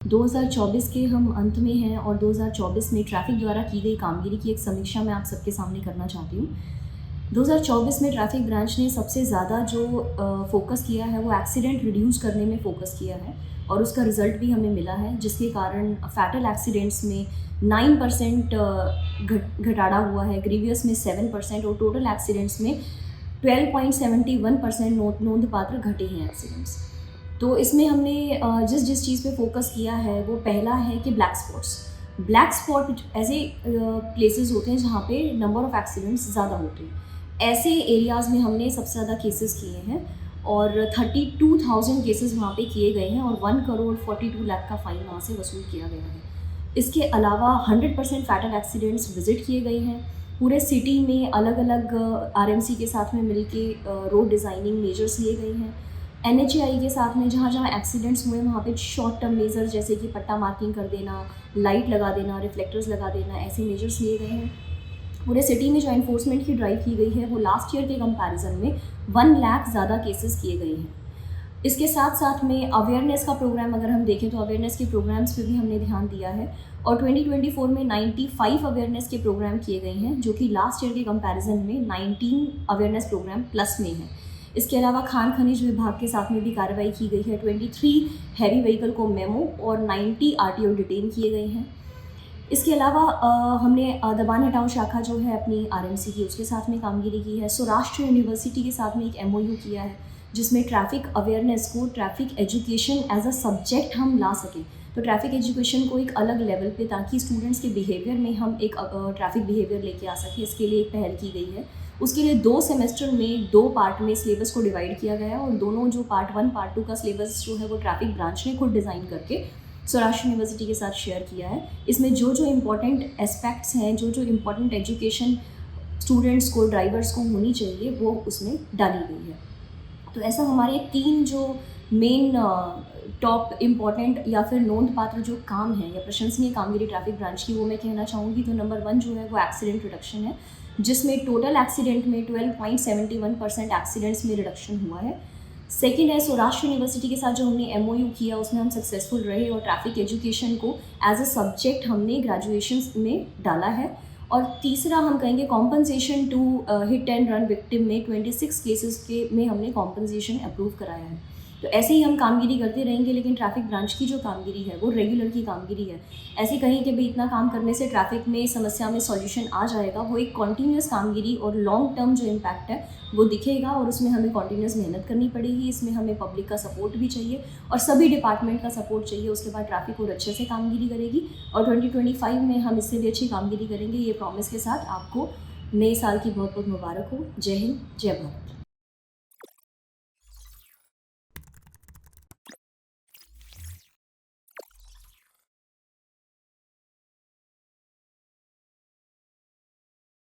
2024 के हम अंत में हैं और 2024 में ट्रैफ़िक द्वारा की गई कामगिरी की एक समीक्षा मैं आप सबके सामने करना चाहती हूँ। 2024 में ट्रैफ़िक ब्रांच ने सबसे ज़्यादा जो फ़ोकस किया है वो एक्सीडेंट रिड्यूस करने में फ़ोकस किया है और उसका रिज़ल्ट भी हमें मिला है, जिसके कारण फैटल एक्सीडेंट्स में 9% घटाड़ा हुआ है, ग्रीवियस में 7% और टोटल एक्सीडेंट्स में 12.71% नोंदपात्र घटे हैं एक्सीडेंट्स। तो इसमें हमने जिस चीज़ पे फोकस किया है वो पहला है कि ब्लैक स्पॉट ऐसे प्लेसेस होते हैं जहाँ पे नंबर ऑफ़ एक्सीडेंट्स ज़्यादा होते हैं। ऐसे एरियाज़ में हमने सबसे ज़्यादा केसेस किए हैं और 32,000 केसेस वहाँ पे किए गए हैं और 1 करोड़ 42 लाख का फ़ाइन वहाँ से वसूल किया गया है। इसके अलावा 100% फैटल एक्सीडेंट्स विज़िट किए गए हैं। पूरे सिटी में अलग अलग आरएमसी के साथ में मिलके रोड डिज़ाइनिंग मेजर्स लिए गए हैं। एनएचएआई के साथ में जहाँ जहाँ एक्सीडेंट्स हुए वहाँ पे शॉर्ट टर्म मेजर जैसे कि पट्टा मार्किंग कर देना, लाइट लगा देना, रिफ्लेक्टर्स लगा देना, ऐसे मेजर्स लिए गए हैं। पूरे सिटी में जो एनफोर्समेंट की ड्राइव की गई है वो लास्ट ईयर के कंपैरिजन में 1 लाख ज़्यादा केसेस किए गए हैं। इसके साथ साथ में अवेयरनेस का प्रोग्राम अगर हम देखें तो अवेयरनेस के प्रोग्राम्स पे भी हमने ध्यान दिया है और 2024 में 95 अवेयरनेस के प्रोग्राम किए गए हैं, जो कि लास्ट ईयर के कंपैरिजन में 19 अवेयरनेस प्रोग्राम प्लस में है। इसके अलावा खान खनिज विभाग के साथ में भी कार्रवाई की गई है। 23 हैवी व्हीकल को मेमो और 90 आरटीओ डिटेन किए गए हैं। इसके अलावा हमने दबान हटाओ शाखा जो है अपनी आरएमसी की, उसके साथ में कामगिरी की है। सौराष्ट्र यूनिवर्सिटी के साथ में एक एमओयू किया है जिसमें ट्रैफ़िक अवेयरनेस को traffic education as a subject हम ला सकें, तो ट्रैफ़िक एजुकेशन को एक अलग लेवल पे, ताकि स्टूडेंट्स के बिहेवियर में हम एक ट्रैफ़िक बिहेवियर लेके आ सकें, इसके लिए एक पहल की गई है। उसके लिए 2 सेमेस्टर में 2 पार्ट में सिलेबस को डिवाइड किया गया है और दोनों जो पार्ट 1 पार्ट 2 का सिलेबस जो है वो ट्रैफ़िक ब्रांच ने खुद डिज़ाइन करके सौराष्ट्र यूनिवर्सिटी के साथ शेयर किया है। इसमें जो जो इम्पोर्टेंट एस्पेक्ट्स हैं, जो जो इम्पोर्टेंट एजुकेशन स्टूडेंट्स को, ड्राइवर्स को होनी चाहिए, वो उसमें डाली गई है। तो ऐसा हमारे 3 जो मेन टॉप इम्पॉर्टेंट या फिर नोंदपात्र जो काम है या प्रशंसनीय कामगिरी ट्रैफ़िक ब्रांच की, वो मैं कहना चाहूँगी। तो नंबर 1 जो है वो एक्सीडेंट रिडक्शन है, जिसमें टोटल एक्सीडेंट में 12.71% एक्सीडेंट्स में रिडक्शन हुआ है। सेकेंड है सौराष्ट्र यूनिवर्सिटी के साथ जो हमने एमओयू किया, उसमें हम सक्सेसफुल रहे और ट्रैफ़िक एजुकेशन को एज अ सब्जेक्ट हमने ग्रेजुएशन में डाला है। और तीसरा हम कहेंगे compensation to hit and run victim में 26 केसेस के में हमने कॉम्पनसेशन अप्रूव कराया है। तो ऐसे ही हम कामगिरी करते रहेंगे, लेकिन ट्रैफ़िक ब्रांच की जो कामगिरी है वो रेगुलर की कामगिरी है। ऐसे कहीं कि भाई इतना काम करने से ट्रैफ़िक में समस्या में सॉल्यूशन आ जाएगा, वो एक कॉन्टीन्यूस कामगिरी और लॉन्ग टर्म जो इम्पैक्ट है वो दिखेगा और उसमें हमें कॉन्टीन्यूस मेहनत करनी पड़ेगी। इसमें हमें पब्लिक का सपोर्ट भी चाहिए और सभी डिपार्टमेंट का सपोर्ट चाहिए। उसके बाद ट्रैफ़िक और अच्छे से कामगिरी करेगी और 2025 में हम इससे भी अच्छी कामगिरी करेंगे, ये प्रॉमिस के साथ। आपको नए साल की बहुत बहुत मुबारक हो। जय हिंद, जय भारत।